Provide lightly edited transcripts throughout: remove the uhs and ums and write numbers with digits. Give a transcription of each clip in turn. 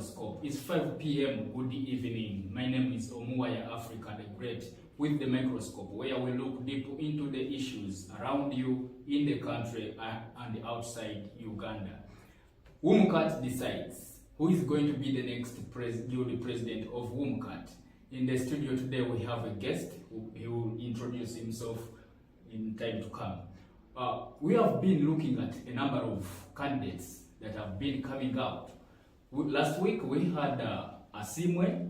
Microscope. It's 5 p.m. Good evening. My name is Omuwaya Africa the Great with the Microscope, where we look deep into the issues around you in the country and outside Uganda. WUMCAT decides who is going to be the next guild president of WUMCAT. In the studio today we have a guest he will introduce himself in time to come. We have been looking at a number of candidates that have been coming out. Last week we had Asimwe.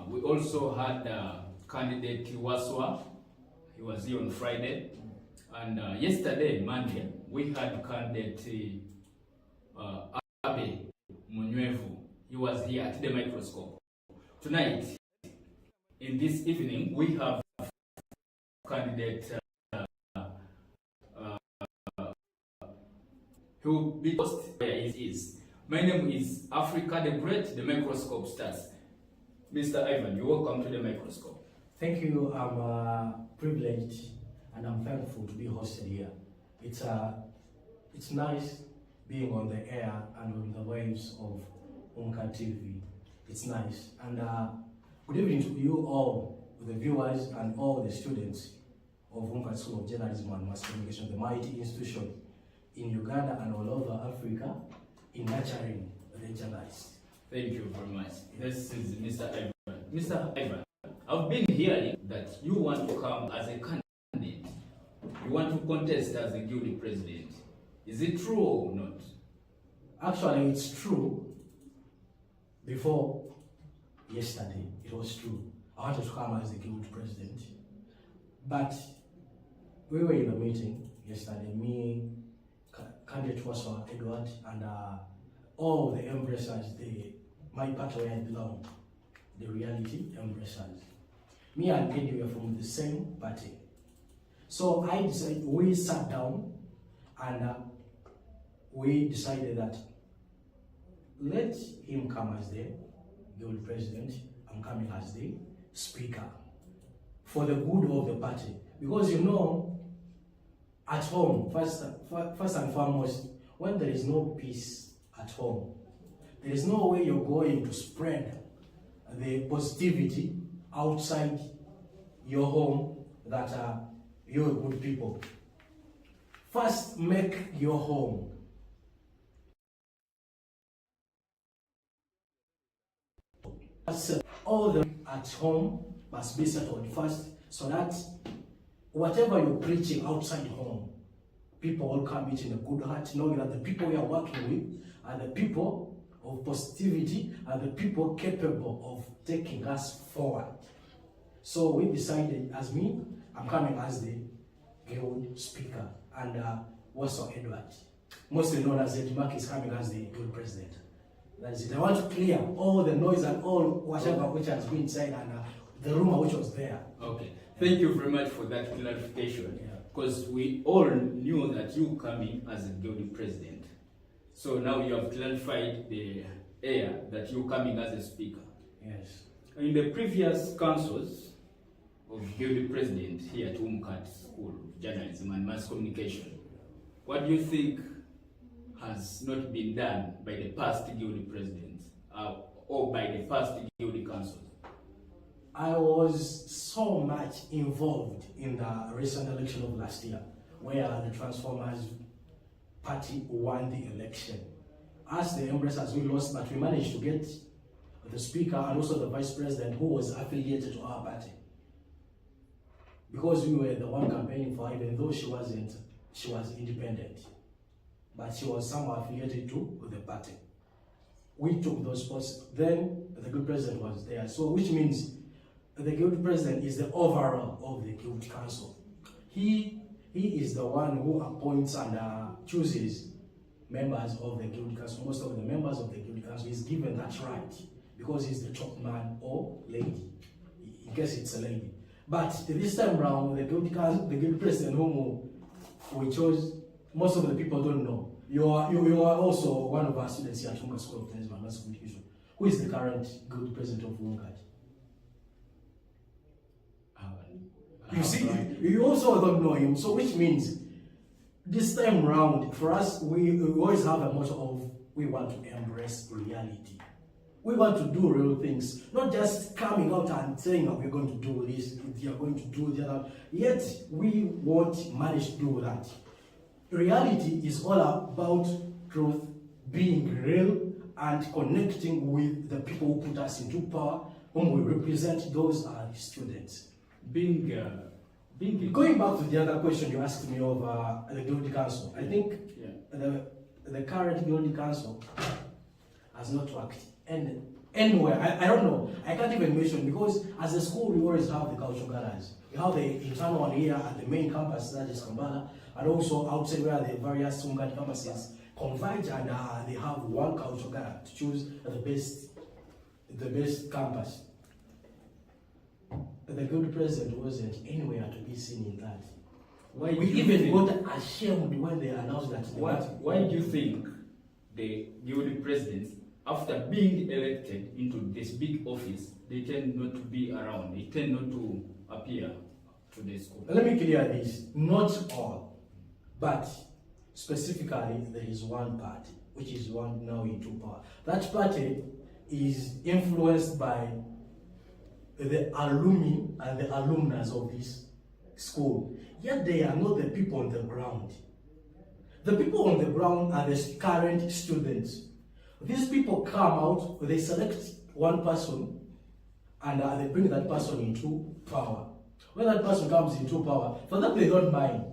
We also had candidate Waswa. He was here on Friday. And yesterday, Monday, we had candidate Abe Munywevu. He was here at the Microscope. Tonight, in this evening, we have candidate who will be host where he is. My name is Africa the Great, the Microscope starts. Mr. Ivan, you're welcome to the Microscope. Thank you. I'm privileged and I'm thankful to be hosted here. It's nice being on the air and on the waves of WUMCAT TV. It's nice. And good evening to you all, the viewers and all the students of WUMCAT School of Journalism and Mass Communication, the mighty institution in Uganda and all over Africa in nurturing the journalists. Thank you very much. This is Mr. Ivan. Mr. Ivan, I've been hearing that you want to come as a candidate. You want to contest as a guild president. Is it true or not? Actually, it's true. Before yesterday, it was true. I wanted to come as the guild president. But we were in a meeting yesterday, me, candidate Waswa Edward, and all the embraces, my party where I belong, the reality embraces. Me and Eddie were from the same party. So I decided, we sat down and we decided that let him come as the guild president. I'm coming as the speaker for the good of the party. Because you know, at home, first and foremost, when there is no peace at home, there is no way you're going to spread the positivity outside your home that you're good people. First, make your home. All the at home must be settled first, so that whatever you're preaching outside home, people will come it in a good heart, knowing that the people we are working with are the people of positivity, are the people capable of taking us forward. So we decided, as me, I'm coming as the guild speaker, and Waswa Edward, mostly known as Eddie Mark, is coming as the guild president. That is it. I want to clear all the noise and all whatever which has been said and the rumor which was there. Okay. Thank you very much for that clarification. Because we all knew that you coming as a guild president. So now you have clarified the air that you coming as a speaker. Yes. In the previous councils of guild president here at WUMCAT School of Journalism and Mass Communication, what do you think has not been done by the past guild presidents or by the past guild councils? I was so much involved in the recent election of last year, where the Transformers Party won the election. As the Embraces, we lost, but we managed to get the speaker and also the vice president who was affiliated to our party. Because we were the one campaigning for her, even though she was independent, but she was somehow affiliated to the party. We took those posts. Then the guild president was there, so which means the guild president is the overall of the guild council. He is the one who appoints and chooses members of the guild council. Most of the members of the guild council is given that right because he's the top man or lady, in case it's a lady. But this time around, the guild president whom we chose, most of the people don't know. You are also one of our students here at WUMCAT School of Journalism and Mass Communication. Who is the current guild president of WUMCAT? You see, you also don't know him, so which means this time round, for us, we always have a motto of we want to embrace reality. We want to do real things, not just coming out and saying that we're going to do this, we are going to do the other. Yet we won't manage to do that. Reality is all about truth, being real, and connecting with the people who put us into power, whom we represent. Those are the students. Going back to the other question you asked me of the Guilty Council, I think the current Guilty Council has not worked anywhere. I don't know. I can't even mention, because as a school we always have the cultural galleries. We have the internal one here at the main campus, that is Kampala, and also outside where the various Sumgat campuses converge, and they have one cultural gallery to choose the best campus. The good president wasn't anywhere to be seen in that. We even got ashamed when they announced that. Why do you think the guild presidents, after being elected into this big office, they tend not to be around, they tend not to appear to the school? Let me clear this. Not all, but specifically there is one party, which is one now into power. That party is influenced by the alumni and the alumnus of this school. Yet they are not the people on the ground. The people on the ground are the current students. These people come out, they select one person, and they bring that person into power. When that person comes into power, for them they don't mind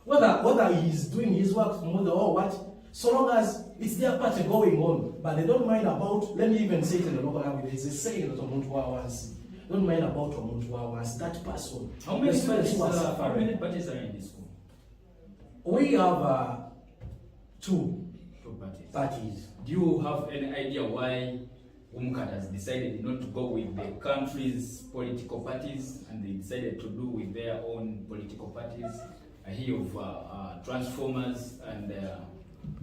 whether he's doing his work from or what, so long as it's their party going on. But they don't mind about, let me even say it in the local language, there's a saying that don't mind about that person. How many parties are in this school? We have two parties. Do you have any idea why UMCAT has decided not to go with the country's political parties and they decided to do with their own political parties? I hear of transformers and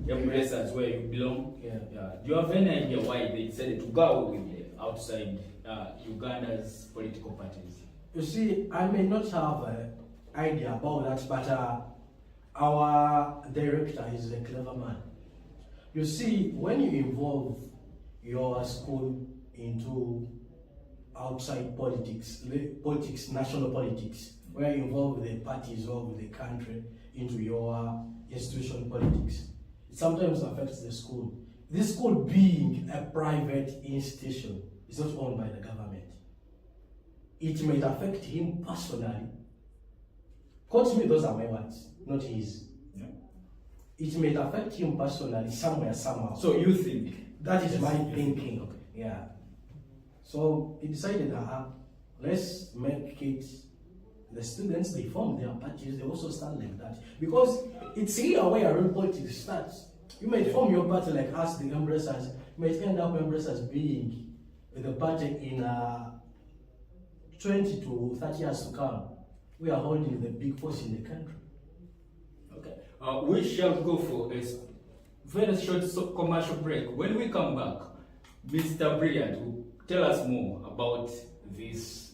embracers where you belong. Yeah. Do you have any idea why they decided to go with the outside Uganda's political parties? You see, I may not have an idea about that, but our director is a clever man. You see, when you involve your school into outside politics, national politics, where you involve the parties of the country into your institution politics, it sometimes affects the school. This school being a private institution, is not owned by the government. It may affect him personally. Quote me, those are my words, not his. Yeah. It may affect him personally somewhere, somehow. So you think? That is my thinking. Okay. Yeah. So he decided that let's make it, the students, they form their parties, they also stand like that. Because it's here where real politics starts. You might form your party like us, the Embracers. You might end up Embracers being the party in 20 to 30 years to come. We are holding the big force in the country. Okay. We shall go for a very short commercial break. When we come back, Mr. Brilliant will tell us more about these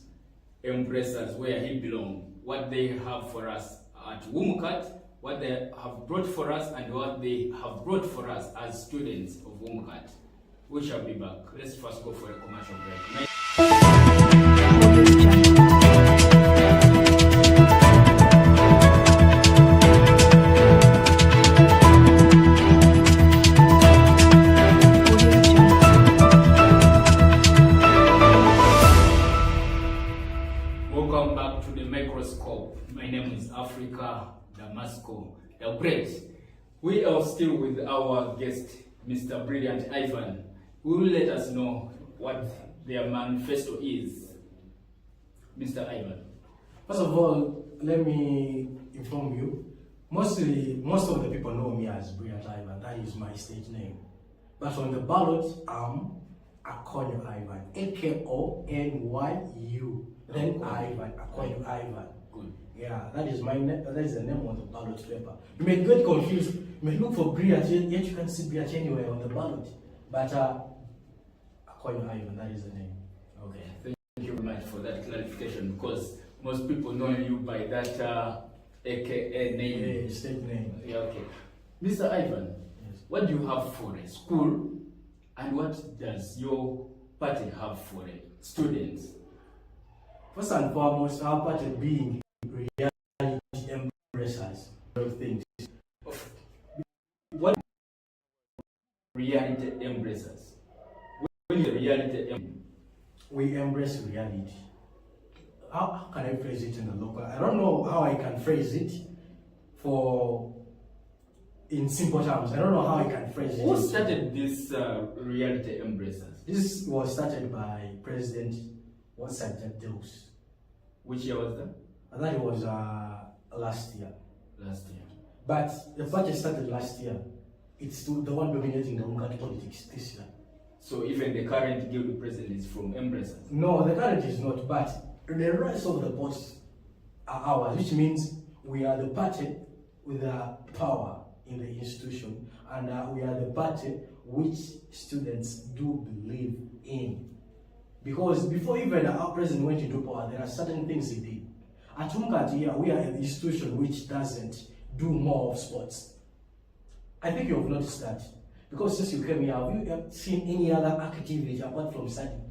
embracers, where he belongs, what they have for us at UMCAT, what they have brought for us, and what they have brought for us as students of UMCAT. We shall be back. Let's first go for a commercial break. Welcome back to the Microscope. My name is Africa Damasco, the Great. We are still with our guest, Mr. Brilliant Ivan, who will let us know what their manifesto is. Mr. Ivan. First of all, let me inform you. Most of the people know me as Brilliant Ivan. That is my stage name. But on the ballot, I'm Akonyo Ivan. A-K-O-N-Y-U. Then Ivan. Akonyo Ivan. Good. Yeah, that is my name. That is the name on the ballot paper. You may get confused. You may look for Brilliant, yet you can't see Brilliant anywhere on the ballot. But Akonyo Ivan, that is the name. Okay. Thank you very much for that clarification, because most people know you by that AKA name. State name. Yeah, okay. Mr. Ivan, yes. what do you have for a school, and what does your party have for students? First and foremost, our party being reality embracers of things. What reality embracers? When the reality we embrace reality. How can I phrase it in the local? I don't know how I can phrase it in simple terms. I don't know how I can phrase it. Who started this reality embracers? This was started by President Sajjad Deus. Which year was that? And that was last year. Last year. But the party started last year. It's the one dominating the Mungati politics this year. So even the current guild president is from embracers? No, the current is not, but the rest of the posts are ours, which means we are the party with the power in the institution, and we are the party which students do believe in. Because before even our president went into power, there are certain things he did. At Mungati here, we are an institution which doesn't do more of sports. I think you have noticed that. Because since you came here, have you seen any other activity apart from studying?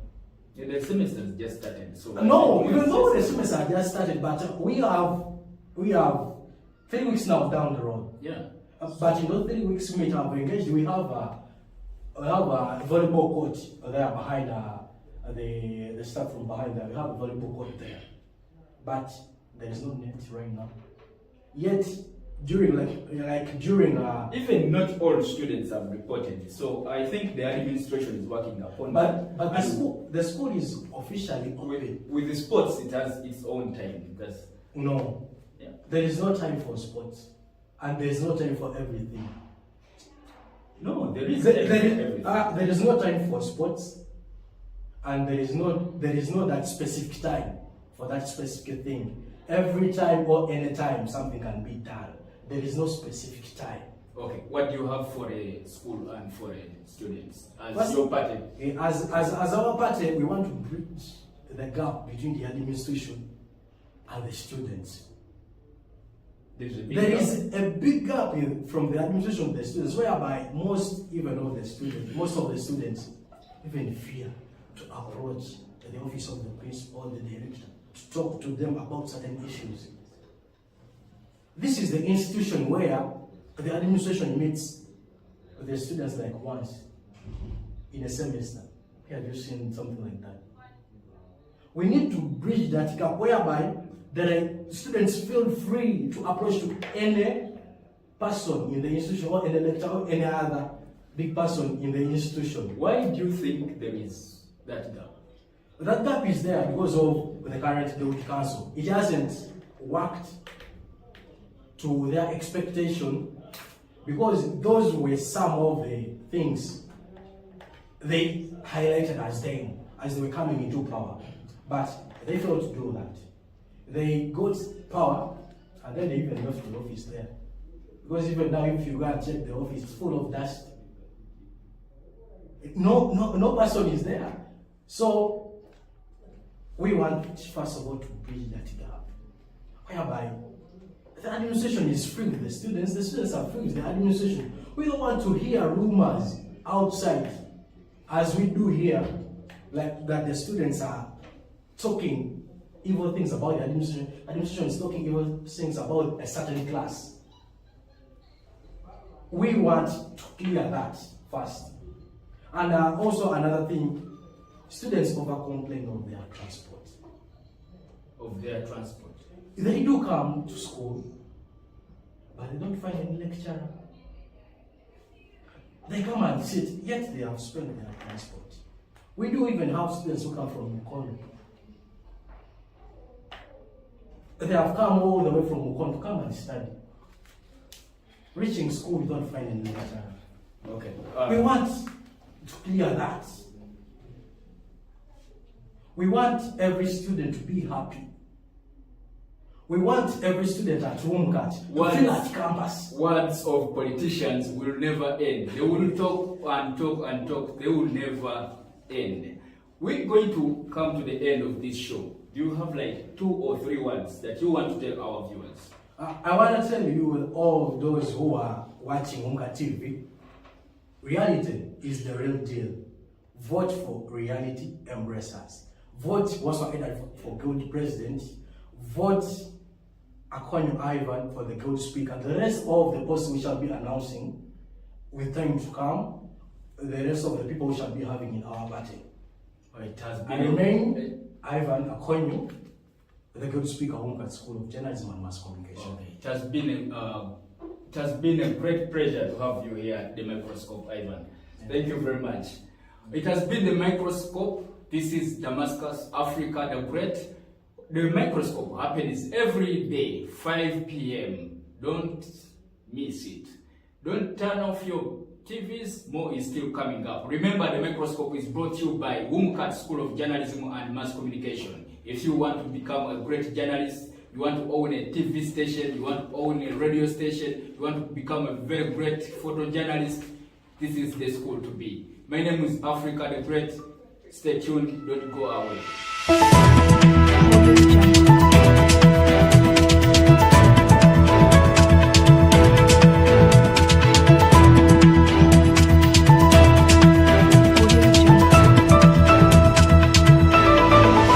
Yeah, the semester just started. So no, even though the semester just started, but we have 3 weeks now down the road. Yeah. But in those 3 weeks we have engaged. We have a volleyball court there behind the stuff from behind there. We have a volleyball court there, but there is no net right now. Yet during even not all students have reported, so I think the administration is working upon but that. the school is officially open. With the sports, it has its own time because no, yeah. There is no time for sports, and there is no time for everything. No, there is time for everything. There is no time for sports, and there is no that specific time for that specific thing. Every time or any time something can be done. There is no specific time. Okay, what do you have for a school and for students as your party? As our party, we want to bridge the gap between the administration and the students. There is a big gap from the administration to the students, whereby most of the students even fear to approach the office of the principal, the director, to talk to them about certain issues. This is the institution where the administration meets with the students like once in a semester. Have you seen something like that? We need to bridge that gap whereby the students feel free to approach to any person in the institution or any lecturer or any other big person in the institution. Why do you think there is that gap? That gap is there because of the current Guild Council. It hasn't worked to their expectation, because those were some of the things they highlighted as them as they were coming into power. But they failed to do that. They got power and then they even left the office there. Because even now, if you go and check the office, it's full of dust. No person is there. So we want, first of all, to bridge that gap, whereby the administration is free with the students are free with the administration. We don't want to hear rumors outside, as we do here, like that the students are talking evil things about the administration. Administration is talking evil things about a certain class. We want to clear that first. And also another thing, students over complain of their transport. Of their transport? They do come to school, but they don't find any lecturer. They come and sit, yet they have spent their transport. We do even have students who come from Mukono. They have come all the way from Mukono to come and study. Reaching school without finding a lecturer. Okay. We want to clear that. We want every student to be happy. We want every student at Womcat to feel at campus. Words of politicians will never end. They will talk and talk and talk. They will never end. We're going to come to the end of this show. Do you have like 2 or 3 words that you want to tell our viewers? I want to tell you, all those who are watching Womcat TV, Reality is the real deal. Vote for reality, embrace us. Vote whatsoever for good president. Vote Akonyo Ivan for the good speaker. The rest of the posts we shall be announcing with time to come, the rest of the people we shall be having in our party. It has been I remain Ivan Akonyo, the good speaker at School of Journalism and Mass Communication. Okay. It has been a great pleasure to have you here at the Microscope, Ivan. Thank you very much. It has been the Microscope. This is Damascus, Africa the Great. The Microscope happens every day, 5 p.m. Don't miss it. Don't turn off your TVs, more is still coming up. Remember, the Microscope is brought to you by Wumkat School of Journalism and Mass Communication. If you want to become a great journalist, you want to own a TV station, you want to own a radio station, you want to become a very great photojournalist, this is the school to be. My name is Africa the Great. Stay tuned, don't go away.